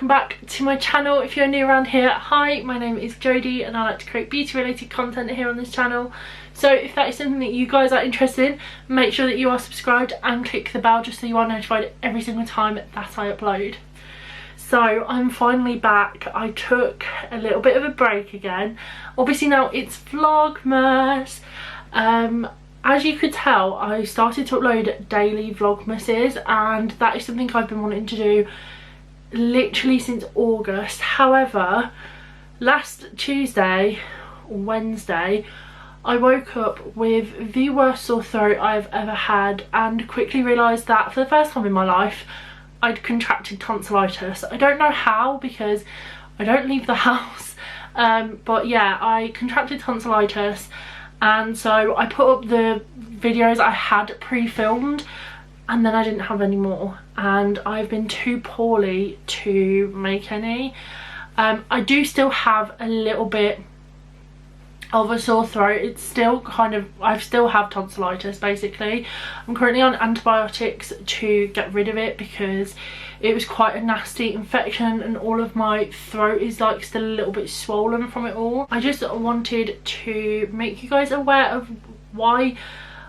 welcome back to my channel. If you're new around here, hi, my name is Jodie and I like to create beauty related content here on this channel. So if that is something that you guys are interested in, make sure that you are subscribed and click the bell just so you are notified every single time that I upload. So I'm finally back. I took a little bit of a break again. Obviously now it's Vlogmas. As you could tell, I started to upload daily Vlogmases and that is something I've been wanting to do literally since August. However, last Tuesday or Wednesday, I woke up with the worst sore throat I've ever had and quickly realised that for the first time in my life, I'd contracted tonsillitis. I don't know how because I don't leave the house, but yeah, I contracted tonsillitis. And so I put up the videos I had pre-filmed and then I didn't have any more. And I've been too poorly to make any. I do still have a little bit of a sore throat. It's still kind of, I still have tonsillitis basically. I'm currently on antibiotics to get rid of it because it was quite a nasty infection and all of my throat is like still a little bit swollen from it all. I just wanted to make you guys aware of why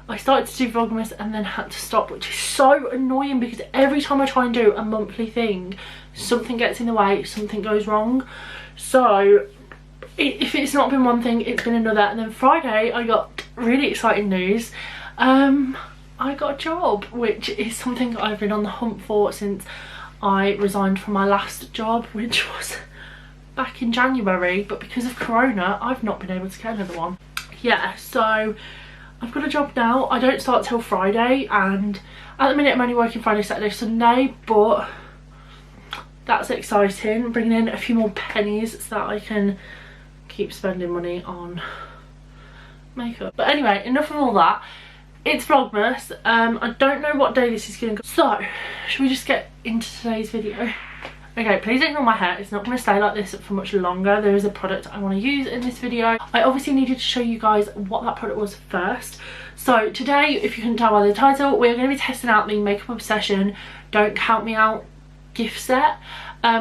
I started to do Vlogmas and then had to stop, which is so annoying because every time I try and do a monthly thing, something gets in the way, something goes wrong. So if it's not been one thing, it's been another. And then Friday I got really exciting news. I got a job, which is something I've been on the hunt for since I resigned from my last job, which was back in January, but because of Corona I've not been able to get another one. Yeah, so I've got a job now. I don't start till Friday and at the minute I'm only working Friday, Saturday, Sunday, but that's exciting, bringing in a few more pennies so that I can keep spending money on makeup. But anyway, enough of all that. It's Vlogmas. I don't know what day this is going to go. So, should we just get into today's video? Okay, please ignore my hair. It's not going to stay like this for much longer. There is a product I want to use in this video. I obviously needed to show you guys what that product was first. So today, if you can tell by the title, we're going to be testing out the Makeup Obsession Don't Count Me Out gift set.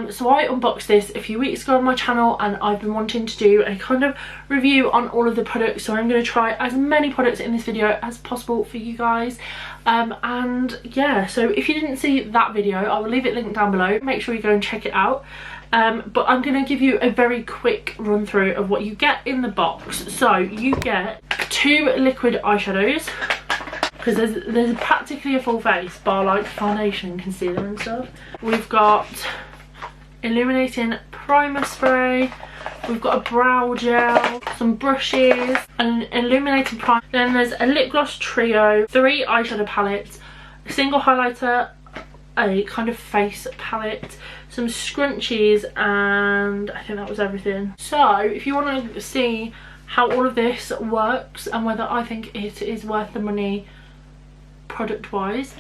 So I unboxed this a few weeks ago on my channel and I've been wanting to do a kind of review on all of the products, so I'm going to try as many products in this video as possible for you guys. And yeah, so if you didn't see that video, I will leave it linked down below. Make sure you go and check it out. But I'm going to give you a very quick run through of what you get in the box. So you get 2 liquid eyeshadows, because there's practically a full face bar like foundation and concealer and stuff. We've got illuminating primer spray, we've got a brow gel, some brushes, an illuminating primer, then there's a lip gloss trio, 3 eyeshadow palettes, a single highlighter, a kind of face palette, some scrunchies, and I think that was everything. So if you want to see how all of this works and whether I think it is worth the money product wise,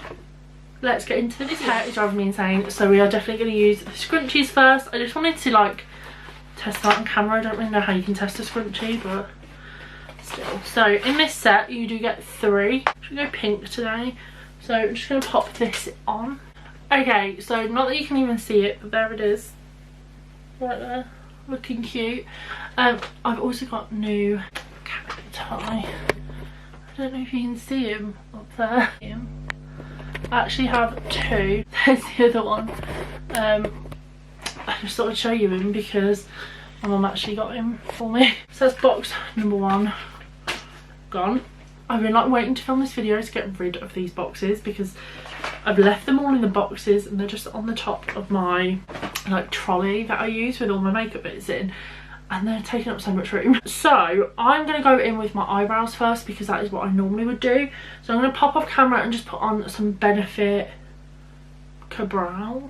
let's get into this. Hair is driving me insane, so we are definitely going to use the scrunchies first. I just wanted to like test that on camera. I don't really know how you can test a scrunchie, but still. So in this set you do get 3. Should we go pink today? So I'm just going to pop this on. Okay, so not that you can even see it, but there it is right there, looking cute. I've also got new cat tie. I don't know if you can see him up there. I actually have 2. There's the other one. I just thought I'd show you him because my mum actually got him for me. So that's box number 1 gone. I've been like waiting to film this video to get rid of these boxes because I've left them all in the boxes and they're just on the top of my like trolley that I use with all my makeup bits in, and they're taking up so much room. So I'm going to go in with my eyebrows first because that is what I normally would do. So I'm going to pop off camera and just put on some Benefit Brow,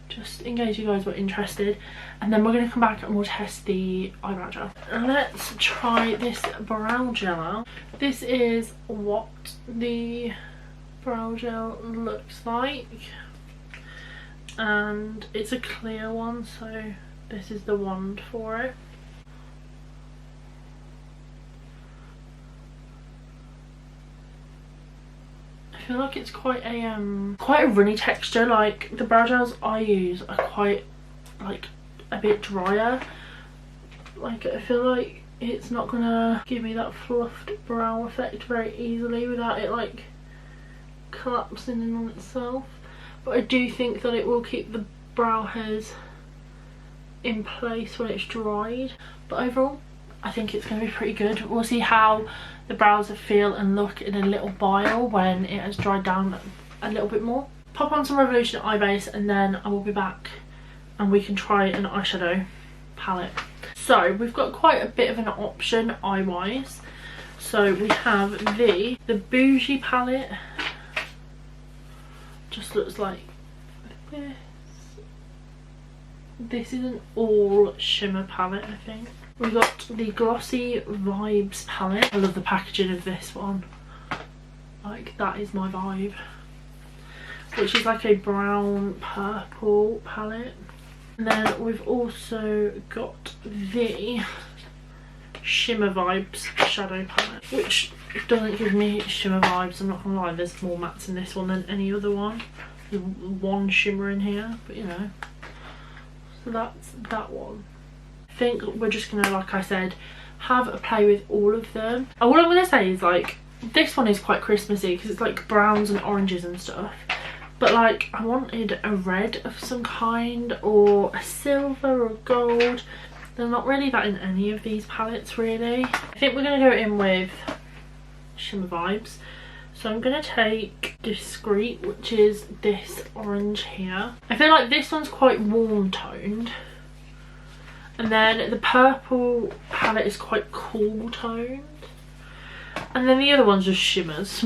just in case you guys were interested, and then we're going to come back and we'll test the eyebrow gel. Let's try this brow gel out. This is what the brow gel looks like, and it's a clear one, so this is the wand for it. I feel like it's quite a runny texture. Like the brow gels I use are quite like a bit drier. Like I feel like it's not gonna give me that fluffed brow effect very easily without it like collapsing in on itself. But I do think that it will keep the brow hairs in place when it's dried. But overall I think it's going to be pretty good. We'll see how the brows feel and look in a little while when it has dried down a little bit more. Pop on some Revolution eye base and then I will be back and we can try an eyeshadow palette. So we've got quite a bit of an option eye wise. So we have the Bougie palette. Just looks like this. This is an all shimmer palette, I think. We've got the Glossy Vibes palette. I love the packaging of this one. Like, that is my vibe. Which is like a brown purple palette. And then we've also got the Shimmer Vibes shadow palette, which doesn't give me shimmer vibes, I'm not gonna lie. There's more mattes in this one than any other one. There's one shimmer in here, but you know. So that's that one. I think we're just gonna, like I said, have a play with all of them. And all I'm gonna say is, like, this one is quite Christmassy because it's like browns and oranges and stuff. But like, I wanted a red of some kind, or a silver or gold. They're not really that in any of these palettes really. I think we're gonna go in with Shimmer Vibes. So I'm gonna take Discreet, which is this orange here. I feel like this one's quite warm toned. And then the purple palette is quite cool toned. And then the other one's just shimmers.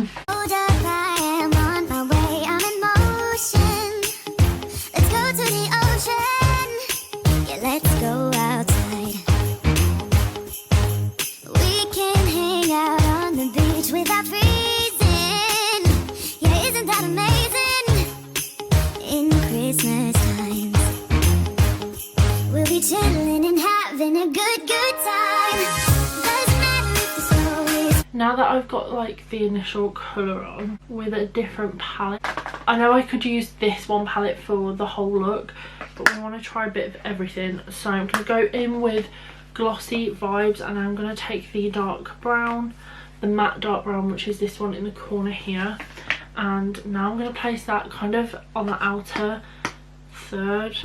Now that I've got like the initial colour on with a different palette, I know I could use this one palette for the whole look, but we want to try a bit of everything. So I'm going to go in with Glossy Vibes, and I'm going to take the dark brown, the matte dark brown, which is this one in the corner here. And now I'm going to place that kind of on the outer third.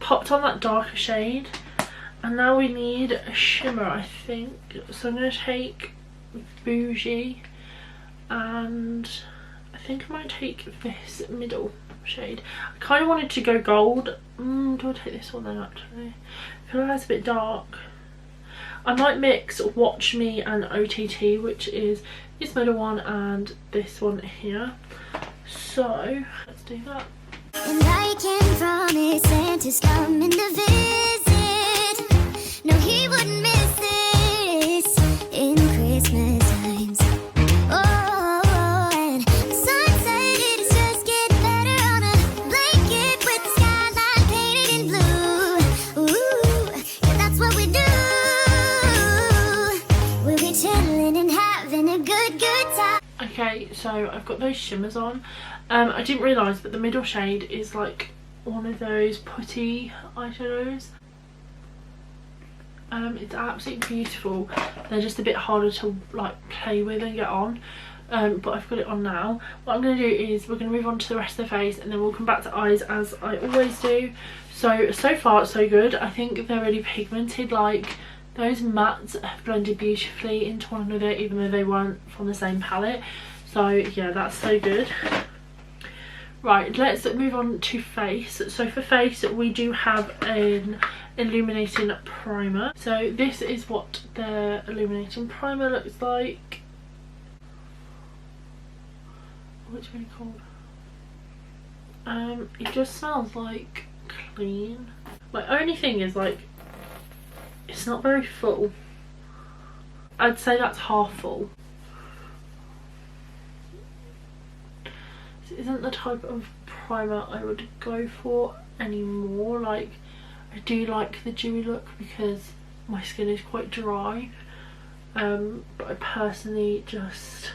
Popped on that darker shade, and now we need a shimmer, I think. So I'm going to take Bougie, and I think I might take this middle shade. I kind of wanted to go gold. Do I take this one then actually? I feel like that's a bit dark. I might mix Watch Me and OTT, which is this middle one and this one here. So let's do that. And I can promise Santa's coming to visit. No, he wouldn't miss this in Christmas times. Oh, and the sunset, it's just getting better on a blanket with the skyline painted in blue. Ooh, yeah, that's what we do. We'll be chilling and having a good time. Okay, so I've got those shimmers on. I didn't realise that the middle shade is like one of those putty eyeshadows. It's absolutely beautiful. They're just a bit harder to like play with and get on. But I've got it on now. What I'm going to do is we're going to move on to the rest of the face, and then we'll come back to eyes as I always do. So far so good. I think they're really pigmented. Like, those mattes have blended beautifully into one another, even though they weren't from the same palette. So yeah, that's so good. Right, let's move on to face. So for face, we do have an illuminating primer. So this is what the illuminating primer looks like. What's it really called? It just smells like clean. My only thing is, like, it's not very full. I'd say that's half full. isn't the type of primer I would go for anymore. Like, I do like the dewy look because my skin is quite dry, but I personally just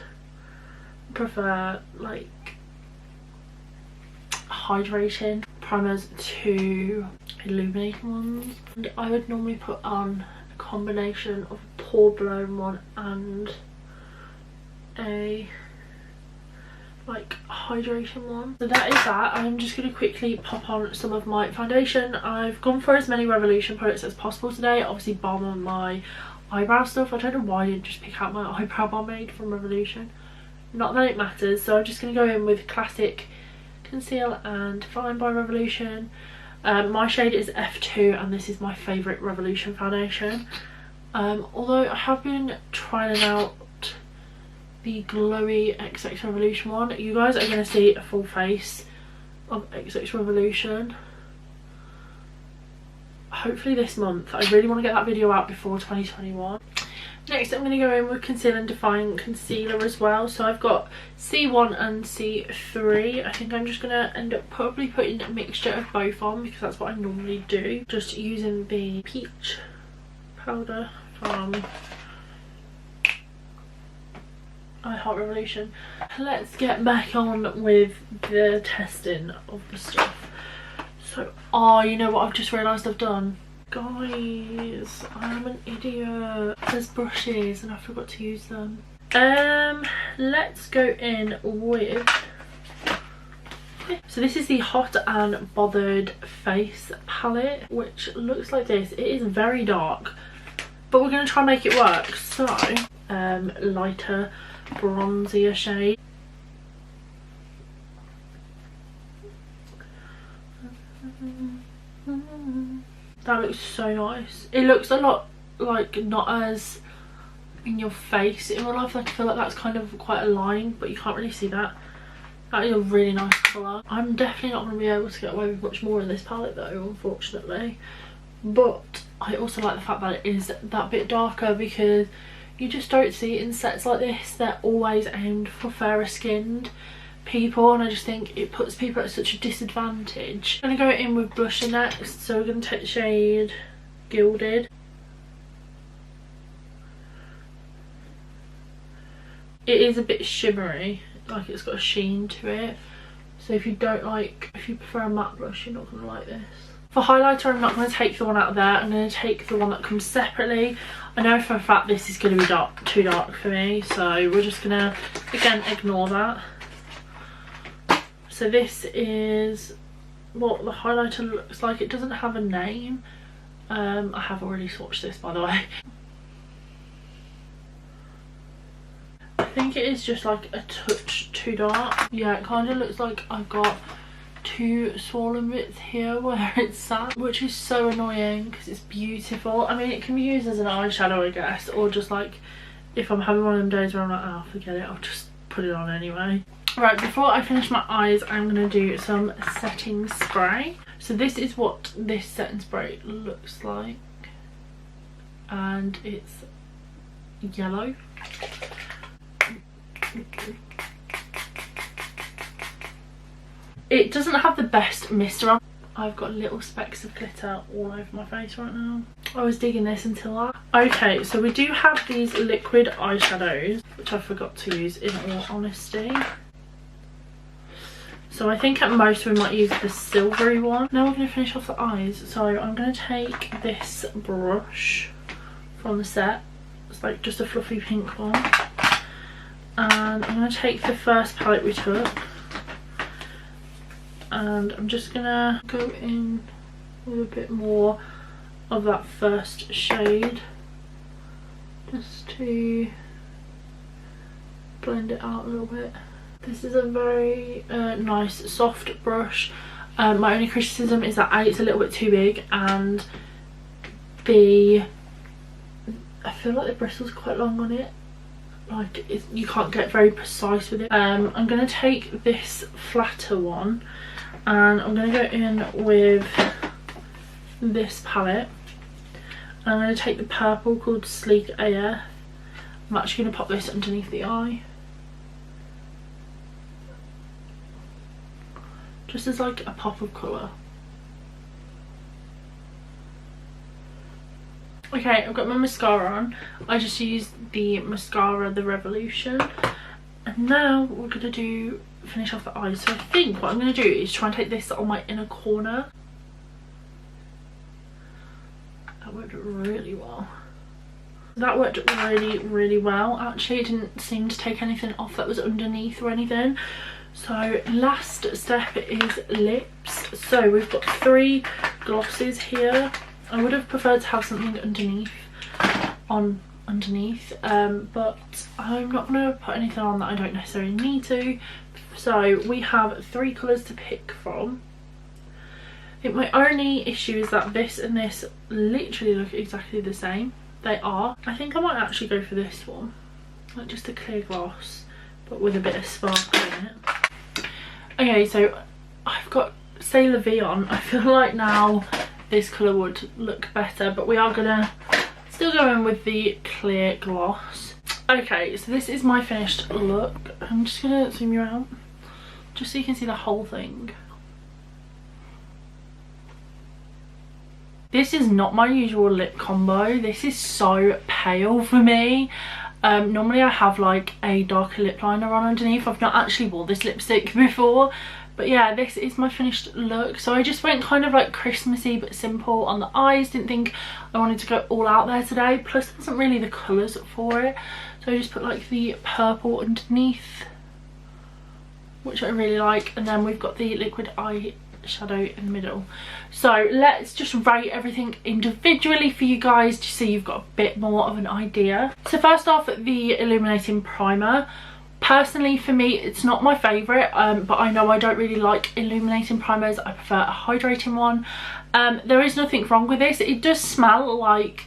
prefer like hydrating primers to illuminating ones. And I would normally put on a combination of a pore blown one and a like hydration one. So that is that. I'm just going to quickly pop on some of my foundation. I've gone for as many Revolution products as possible today. Obviously balm on my eyebrow stuff. I don't know why I didn't just pick out my eyebrow pomade from Revolution. Not that it matters. So I'm just going to go in with Classic Conceal and Define by Revolution. My shade is F2 and this is my favourite Revolution foundation. Although I have been trying out the glowy XX Revolution one. You guys are going to see a full face of XX Revolution hopefully this month. I really want to get that video out before 2021. Next I'm going to go in with Conceal and Define Concealer as well. So I've got C1 and C3. I think I'm just going to end up probably putting a mixture of both on because that's what I normally do. Just using the peach powder from I Heart Revolution. Let's get back on with the testing of the stuff. So, oh, you know what I've just realised I've done? Guys, I'm an idiot. There's brushes and I forgot to use them. Let's go in with... So this is the Hot and Bothered Face palette, which looks like this. It is very dark, but we're going to try and make it work. So, lighter bronzier shade. That looks so nice. It looks a lot like not as in your face in real life. Like I feel like that's kind of quite a line, but you can't really see that. That is a really nice colour. I'm definitely not going to be able to get away with much more in this palette though, unfortunately. But I also like the fact that it is that bit darker because you just don't see it in sets like this. They're always aimed for fairer skinned people and I just think it puts people at such a disadvantage. I'm going to go in with blusher next. So we're going to take the shade Gilded. It is a bit shimmery, like it's got a sheen to it. So if you prefer a matte blush, you're not going to like this. For highlighter, I'm not going to take the one out of there. I'm going to take the one that comes separately. I know for a fact this is going to be dark, too dark for me, so we're just going to, again, ignore that. So this is what the highlighter looks like. It doesn't have a name. I have already swatched this, by the way. I think it is just like a touch too dark. Yeah, it kind of looks like I've got two swollen bits here where it's sat, which is so annoying because it's beautiful. I mean, it can be used as an eyeshadow, I guess, or just like if I'm having one of them days where I'm like, oh, forget it, I'll just put it on anyway. Right, before I finish my eyes, I'm going to do some setting spray. So this is what this setting spray looks like, and it's yellow. It doesn't have the best mist around. I've got little specks of glitter all over my face right now. I was digging this until that. Okay, so we do have these liquid eyeshadows, which I forgot to use in all honesty. So I think at most we might use the silvery one. Now we're going to finish off the eyes. So I'm going to take this brush from the set. It's like just a fluffy pink one. And I'm going to take the first palette we took. And I'm just going to go in with a bit more of that first shade. Just to blend it out a little bit. This is a very nice soft brush. My only criticism is that A, it's a little bit too big, and B, I feel like the bristle's quite long on it. Like you can't get very precise with it. I'm going to take this flatter one and I'm going to go in with this palette. And I'm going to take the purple called Sleek AF. I'm actually going to pop this underneath the eye. just as like a pop of colour. Okay, I've got my mascara on. I just used the mascara, the Revolution. And now we're going to finish off the eyes. So I think what I'm going to do is try and take this on my inner corner. That worked really well. That worked really well. Actually, it didn't seem to take anything off that was underneath or anything. So last step is lips. So we've got 3 glosses here. I would have preferred to have something underneath, but I'm not going to put anything on that I don't necessarily need to. So we have 3 colours to pick from. I think my only issue is that this and this literally look exactly the same. They are. I think I might actually go for this one, like just a clear gloss but with a bit of sparkle in it. Okay, so I've got Sailor V on. I feel like now this colour would look better, but we are gonna still go in with the clear gloss. Okay, so this is my finished look. I'm just gonna zoom you out just so you can see the whole thing. This is not my usual lip combo. This is so pale for me. Normally I have like a darker lip liner on underneath. I've not actually worn this lipstick before. But yeah, this is my finished look. So I just went kind of like Christmassy but simple on the eyes. Didn't think I wanted to go all out there today. Plus there wasn't really the colours for it. So I just put like the purple underneath, which I really like. And then we've got the liquid eyeshadow in the middle. So let's just rate everything individually for you guys just so you've got a bit more of an idea. So first off, the illuminating primer. Personally, for me, it's not my favourite, but I know I don't really like illuminating primers. I prefer a hydrating one. There is nothing wrong with this. It does smell like,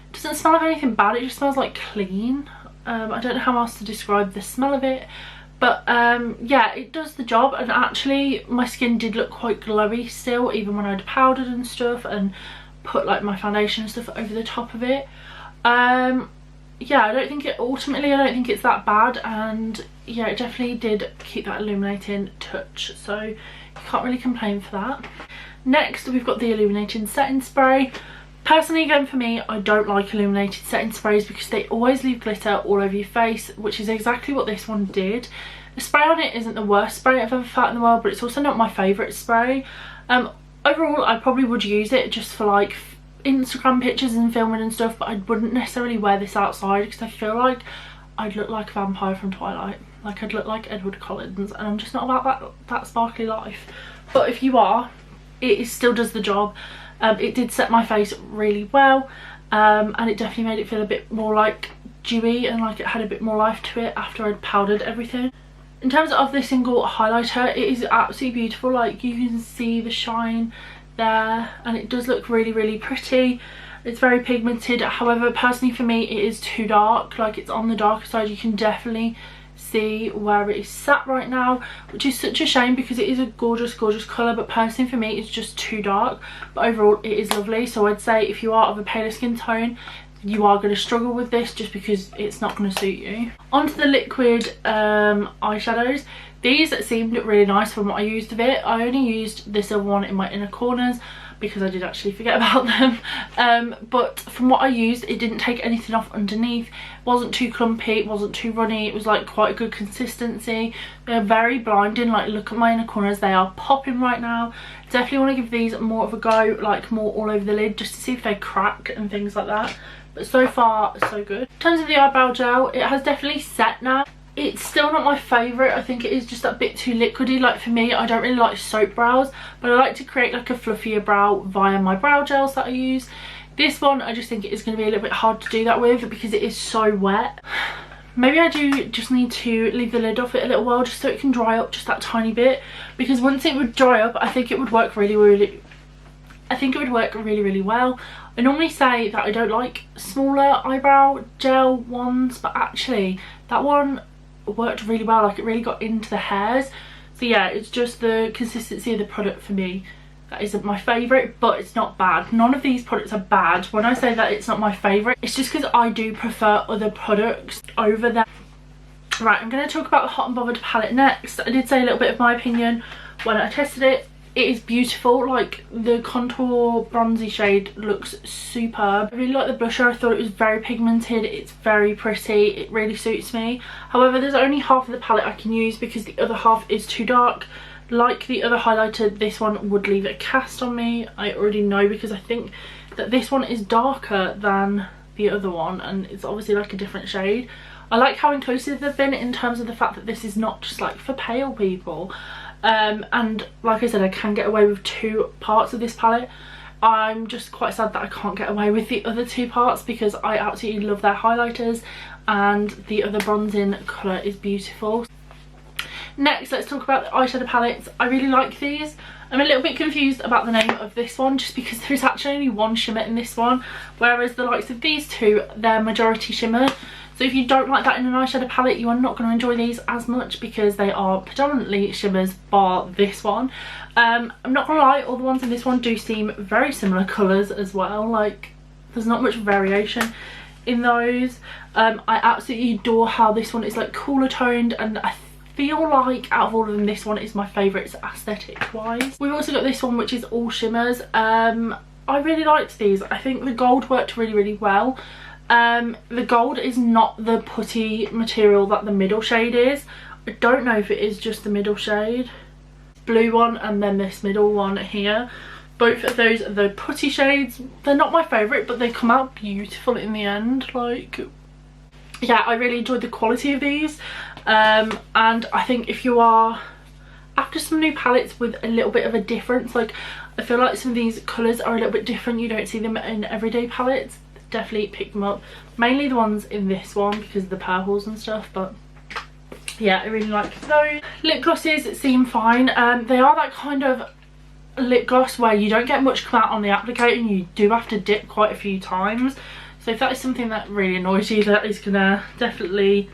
it doesn't smell of anything bad, it just smells like clean. I don't know how else to describe the smell of it, but yeah, it does the job. And actually my skin did look quite glowy still, even when I'd powdered and stuff and put like my foundation and stuff over the top of it. Yeah, I don't think it's that bad, and yeah, it definitely did keep that illuminating touch, so you can't really complain for that. Next we've got the illuminating setting spray. Personally, again, for me, I don't like illuminated setting sprays because they always leave glitter all over your face, which is exactly what this one did. The spray on it isn't the worst spray I've ever felt in the world, but it's also not my favourite spray. Overall, I probably would use it just for like Instagram pictures and filming and stuff, but I wouldn't necessarily wear this outside because I feel like I'd look like a vampire from Twilight. Like I'd look like Edward Collins, and I'm just not about that sparkly life. But if you are, it still does the job. It did set my face really well, and it definitely made it feel a bit more like dewy and like it had a bit more life to it after I'd powdered everything. In terms of the single highlighter, it is absolutely beautiful. Like you can see the shine there, and it does look really pretty. It's very pigmented. However, personally for me, it is too dark. Like it's on the darker side. You can definitely see where it is sat right now, which is such a shame because it is a gorgeous colour, but personally for me it's just too dark. But overall it is lovely. So I'd say if you are of a paler skin tone, you are going to struggle with this just because it's not going to suit you. Onto the liquid eyeshadows. These seemed really nice from what I used of it. I only used the silver one in my inner corners because I did actually forget about them. But from what I used, it didn't take anything off underneath. It wasn't too clumpy, it wasn't too runny. It was like quite a good consistency. They're very blinding. Like look at my inner corners, they are popping right now. Definitely want to give these more of a go, like more all over the lid, just to see if they crack and things like that. But so far so good. In terms of the eyebrow gel, it has definitely set now. It's still not my favourite. I think it is just a bit too liquidy. Like for me, I don't really like soap brows, but I like to create like a fluffier brow via my brow gels that I use. This one, I just think it is going to be a little bit hard to do that with because it is so wet. Maybe I do just need to leave the lid off it a little while just so it can dry up just that tiny bit, because once it would dry up, I think it would work really well. I normally say that I don't like smaller eyebrow gel ones, but actually that one worked really well. Like it really got into the hairs. So yeah, it's just the consistency of the product for me that isn't my favourite, but it's not bad. None of these products are bad. When I say that it's not my favourite, it's just because I do prefer other products over them. Right, I'm going to talk about the Hot and Bothered palette next. I did say a little bit of my opinion when I tested it, it is beautiful. Like, the contour bronzy shade looks superb. I really like the blusher. I thought it was very pigmented. It's very pretty. It really suits me. However, there's only half of the palette I can use because the other half is too dark. Like the other highlighter, this one would leave a cast on me. I already know because I think that this one is darker than the other one, and it's obviously like a different shade. I like how inclusive they've been in terms of the fact that this is not just like for pale people. And like I said, I can get away with 2 parts of this palette. I'm just quite sad that I can't get away with the other 2 parts because I absolutely love their highlighters, and the other bronzing colour is beautiful. Next, let's talk about the eyeshadow palettes. I really like these. I'm a little bit confused about the name of this one just because there's actually only one shimmer in this one, whereas the likes of these 2, they're majority shimmer. So if you don't like that in an eyeshadow palette, you are not going to enjoy these as much because they are predominantly shimmers bar this one. I'm not going to lie, all the ones in this one do seem very similar colours as well. Like, there's not much variation in those. I absolutely adore how this one is like cooler toned, and I feel like out of all of them, this one is my favourite aesthetic wise. We've also got this one which is all shimmers. I really liked these. I think the gold worked really well. The gold is not the putty material that the middle shade is. I don't know if it is just the middle shade. Blue one and then this middle one here. Both of those are the putty shades. They're not my favourite, but they come out beautiful in the end. Like, yeah, I really enjoyed the quality of these. And I think if you are after some new palettes with a little bit of a difference, like I feel like some of these colours are a little bit different. You don't see them in everyday palettes. Definitely pick them up, mainly the ones in this one because of the purples and stuff, but yeah, I really like those. Lip glosses seem fine. They are that kind of lip gloss where you don't get much come out on the applicator and you do have to dip quite a few times. So if that is something that really annoys you, that is gonna definitely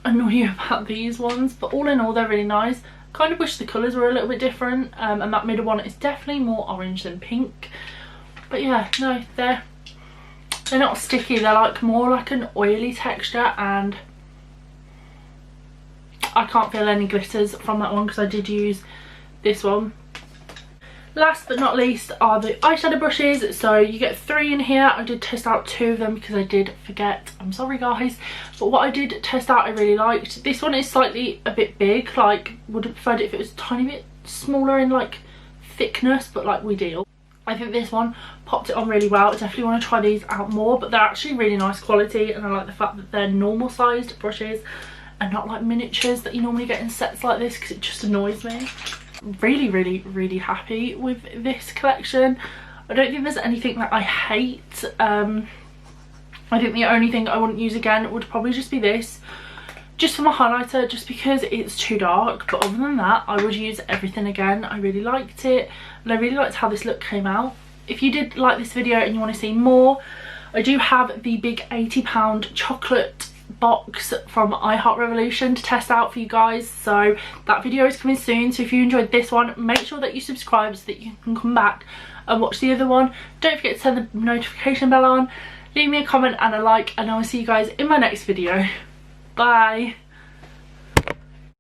annoy you about these ones. But all in all, they're really nice. Kind of wish the colours were a little bit different, and that middle one is definitely more orange than pink. But yeah, no, they're not sticky. They're like more like an oily texture, and I can't feel any glitters from that one because I did use this one. Last but not least are the eyeshadow brushes. So you get 3 in here. I did test out 2 of them because I did forget. I'm sorry guys, but what I did test out I really liked. This one is slightly a bit big. Like, would have preferred it if it was a tiny bit smaller in like thickness, but like we deal. I think this one popped it on really well. I definitely want to try these out more, but they're actually really nice quality, and I like the fact that they're normal sized brushes and not like miniatures that you normally get in sets like this because it just annoys me. Really happy with this collection. I don't think there's anything that I hate. I think the only thing I wouldn't use again would probably just be this, just for my highlighter, just because it's too dark. But other than that, I would use everything again. I really liked it, and I really liked how this look came out. If you did like this video and you want to see more, I do have the big £80 chocolate box from iHeart Revolution to test out for you guys. So that video is coming soon. So if you enjoyed this one, make sure that you subscribe so that you can come back and watch the other one. Don't forget to turn the notification bell on, leave me a comment and a like, and I will see you guys in my next video. Bye.